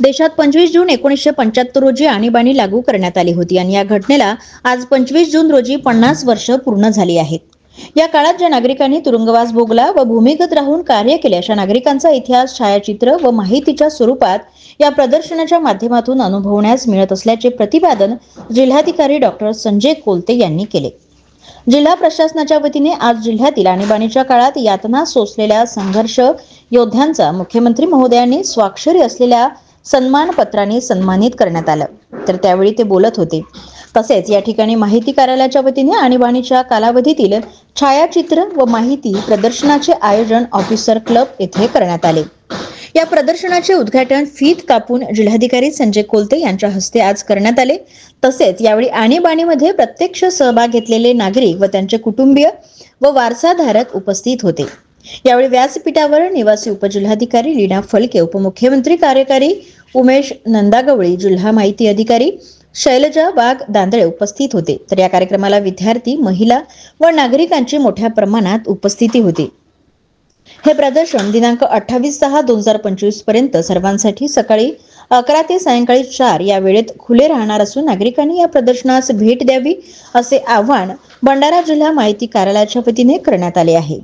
देशात 25 जून 1975 रोजी आणीबाणी लागू करण्यात आली होती आणि या घटनेला आज 25 जून रोजी 50 वर्ष पूर्ण झाली आहेत. या काळात ज्या नागरिकांनी तुरुंगवास भोगला व भूमिगत राहून कार्य केले अशा नागरिकांचा इतिहास छायाचित्र व माहितीच्या स्वरूपात या प्रदर्शनाच्या माध्यमातून अनुभवण्यास मिळत असल्याचे प्रतिपादन जिल्हाधिकारी डॉक्टर संजय कोलते यांनी केले. जिल्हा प्रशासनाच्या वतीने आज जिल्ह्यातील आणीबाणीच्या काळात यातना सोसलेल्या संघर्ष योद्ध्यांचा मुख्यमंत्री महोदयांनी स्वाक्षरी असलेल्या सन्मान पत्राने सन्मानित करण्यात आलं. तर त्यावेळी ते बोलत होते. तसेच या ठिकाणी माहिती कार्यालयाच्या वतीने आणीबाणीच्या कालावधीतील छायाचित्र व माहिती प्रदर्शनाचे आयोजन ऑफिसर क्लब येथे करण्यात आले. या प्रदर्शनाचे उद्घाटन फीत कापून जिल्हाधिकारी संजय कोलते यांच्या हस्ते आज करण्यात आले. तसेच यावेळी आणीबाणीमध्ये प्रत्यक्ष सहभाग घेतलेले नागरिक व त्यांचे कुटुंबीय व वारसाधारक उपस्थित होते. यावेळी व्यासपीठावर निवासी उपजिल्हाधिकारी लीना फलके, उपमुख्यमंत्री कार्यकारी उमेश नंदागवळी, जिल्हा माहिती अधिकारी शैलजा वाघ दांदळे उपस्थित होते. तर या कार्यक्रमाला विद्यार्थी, महिला व नागरिकांची मोठ्या प्रमाणात उपस्थिती होती. हे प्रदर्शन दिनांक 28/6/2025 पर्यंत सर्वांसाठी सकाळी 11 ते सायंकाळी 4 या वेळेत खुले राहणार असून नागरिकांनी या प्रदर्शनास भेट द्यावी असे आवाहन भंडारा जिल्हा माहिती कार्यालयाच्या वतीने करण्यात आले आहे.